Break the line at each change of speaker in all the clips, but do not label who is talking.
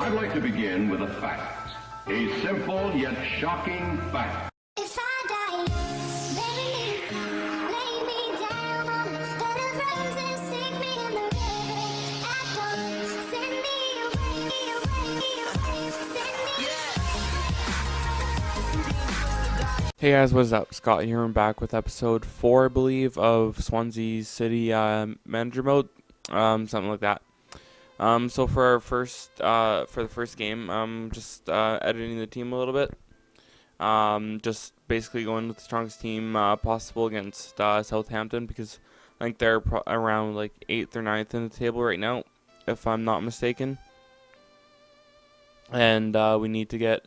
I'd like to begin with a fact. A simple yet shocking fact.
If I die, bury me, lay me down on the bed of roses, stick me in the river at dawn, send me away, send me.
Hey guys, what's up? Scott here. I'm back with episode 4, I believe, of Swansea City manager mode, something like that. So for our first, for the first game, I'm just editing the team a little bit. Just basically going with the strongest team possible against Southampton, because I think they're around like 8th or 9th in the table right now, if I'm not mistaken. And we need to get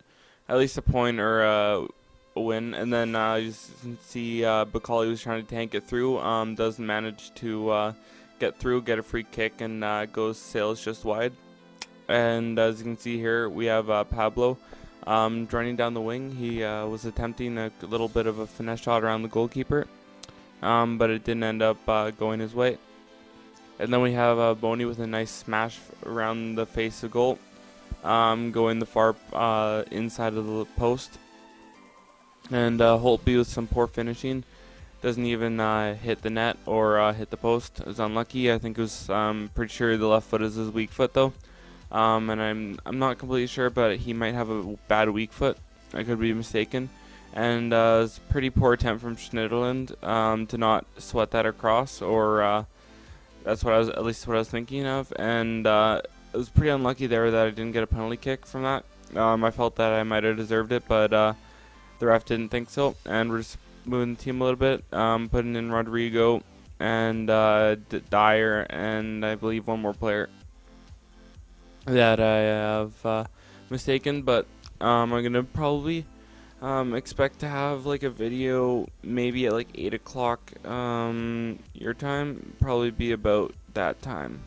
at least a point or a win. And then you can see Bacali was trying to tank it through, doesn't manage to get through, get a free kick, and goes sails just wide. And as you can see here, we have Pablo running down the wing. He was attempting a little bit of a finesse shot around the goalkeeper, but it didn't end up going his way. And then we have Boney with a nice smash around the face of goal, going the far inside of the post. And Holtby with some poor finishing. Doesn't even hit the net or hit the post. It was unlucky. I think it was pretty sure the left foot is his weak foot though. And I'm not completely sure, but he might have a bad weak foot. I could be mistaken. And it's a pretty poor attempt from Schneiderlin to not sweat that across, or that's what at least what I was thinking of. And it was pretty unlucky there that I didn't get a penalty kick from that. I felt that I might have deserved it, but the ref didn't think so. And we're just moving the team a little bit, putting in Rodrigo and Dyer, and I believe one more player that I have mistaken. But I'm gonna probably expect to have like a video maybe at like 8 o'clock your time, probably be about that time.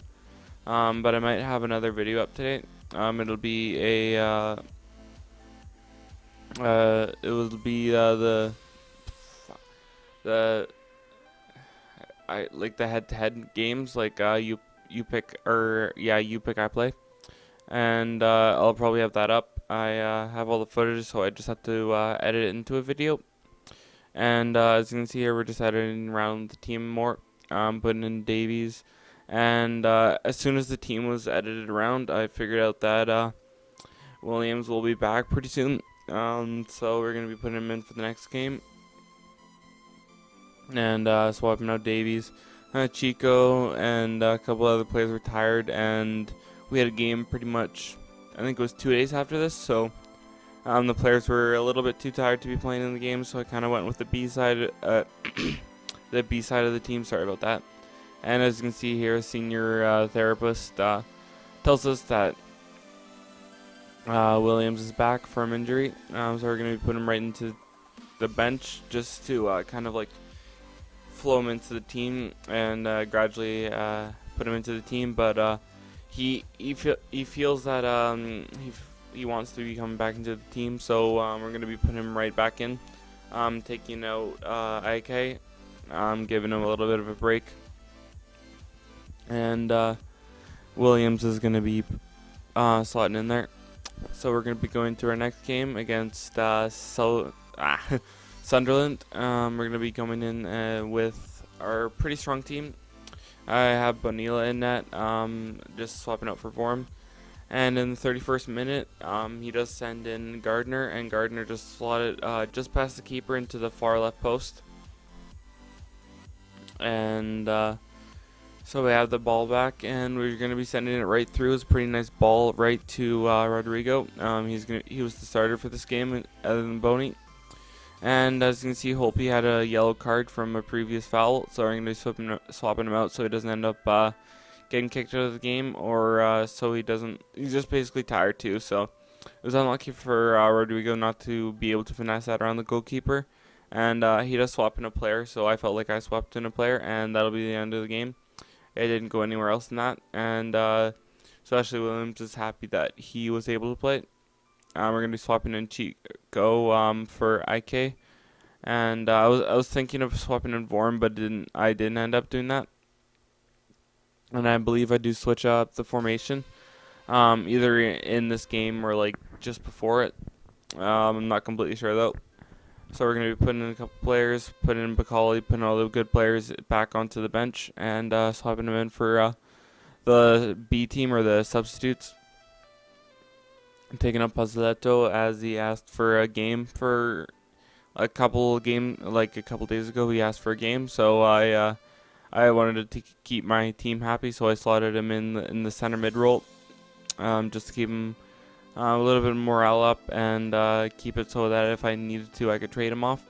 But I might have another video up today. It'll be a it will be the head-to-head games, like you pick, or yeah, you pick, I play. And I'll probably have that up. I have all the footage, so I just have to edit it into a video. And as you can see here, we're just editing around the team more, putting in Davies. And as soon as the team was edited around, I figured out that Williams will be back pretty soon. So we're going to be putting him in for the next game. And swapping out Davies. Chico and a couple other players were tired, and we had a game pretty much, I think it was 2 days after this, so the players were a little bit too tired to be playing in the game, so I kind of went with the B side, the B side of the team. Sorry about that. And as you can see here, senior therapist tells us that Williams is back from injury, so we're going to be putting him right into the bench just to kind of like flow him into the team and gradually put him into the team. But he feels that he wants to be coming back into the team, so we're going to be putting him right back in, taking out IK, giving him a little bit of a break. And Williams is going to be slotting in there. So we're going to be going to our next game against Sunderland. We're going to be coming in with our pretty strong team. I have Bonilla in net, just swapping out for Vorm. And in the 31st minute, he does send in Gardner, and Gardner just slotted just past the keeper into the far left post. And so we have the ball back, and we're going to be sending it right through. It's a pretty nice ball right to Rodrigo. He was the starter for this game, other than Boney. And as you can see, Holtby had a yellow card from a previous foul, so we're going to be swapping him out so he doesn't end up getting kicked out of the game, or so he doesn't. He's just basically tired too. So it was unlucky for Rodrigo not to be able to finesse that around the goalkeeper. And he does swap in a player, so I felt like I swapped in a player, and that'll be the end of the game. It didn't go anywhere else than that, and so Ashley Williams is happy that he was able to play. We're going to be swapping in Chico for IK, and I was thinking of swapping in Vorm, but I didn't end up doing that. And I believe I do switch up the formation. either in this game or like just before it. I'm not completely sure though. So we're going to be putting in a couple players, putting in Bacali, putting all the good players back onto the bench, and swapping them in for the B team or the substitutes. I'm taking up Pazzetto as he asked for a game for a couple days ago. He asked for a game, so I wanted to keep my team happy, so I slotted him in the center mid role, just to keep him a little bit of morale up and keep it so that if I needed to, I could trade him off.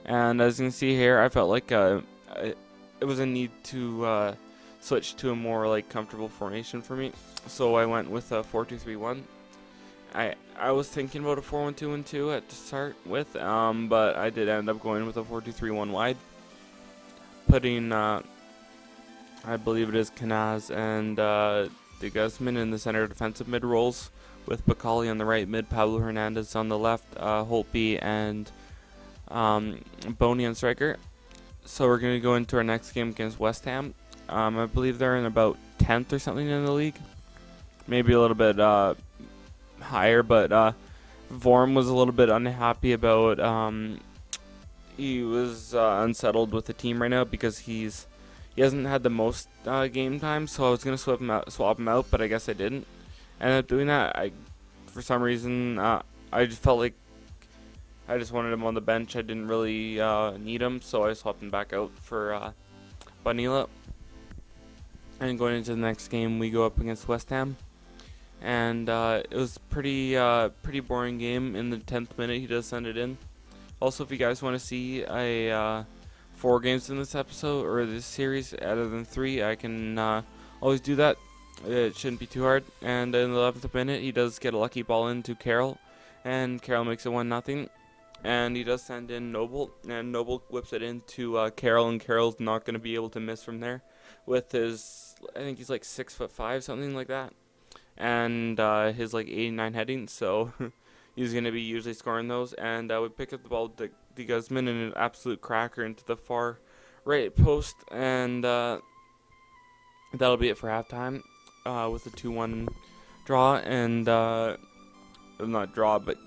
And as you can see here, I felt like it was a need to switch to a more like comfortable formation for me, so I went with a 4-2-3-1. I was thinking about a 4-1-2-1-2 at the start with, but I did end up going with a 4-2-3-1 wide, putting I believe it is Canaz and De Guzman in the center defensive mid roles, with Bacali on the right mid, Pablo Hernandez on the left, Holtby and Boney on striker. So we're going to go into our next game against West Ham. I believe they're in about 10th or something in the league, maybe a little bit higher, but Vorm was a little bit unhappy about he was unsettled with the team right now because he hasn't had the most game time, so I was gonna swap him out, but I guess I didn't end up doing that. For some reason I just felt like I just wanted him on the bench. I didn't really need him, so I swapped him back out for Bonilla. And going into the next game, we go up against West Ham. And it was pretty boring game. In the 10th minute, he does send it in. Also, if you guys want to see 4 games in this episode or this series other than 3, I can always do that. It shouldn't be too hard. And in the 11th minute, he does get a lucky ball into Carroll, and Carroll makes it 1-0. And he does send in Noble, and Noble whips it into Carroll, and Carroll's not going to be able to miss from there with his, I think he's like 6'5", something like that. And his like 89 heading, so he's going to be usually scoring those. And we pick up the ball to De Guzman and an absolute cracker into the far right post, and that'll be it for halftime with a 2-1 draw. And not draw, but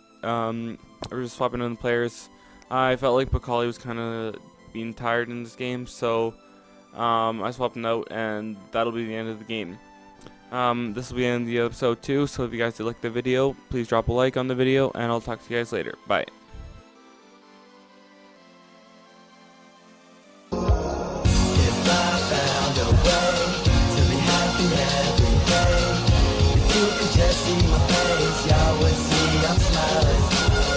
we're just swapping in the players. I felt like Bacali was kind of being tired in this game, so I swapped him out, and that'll be the end of the game. This will be the end of the episode too, so if you guys did like the video, please drop a like on the video, and I'll talk to you guys later. Bye.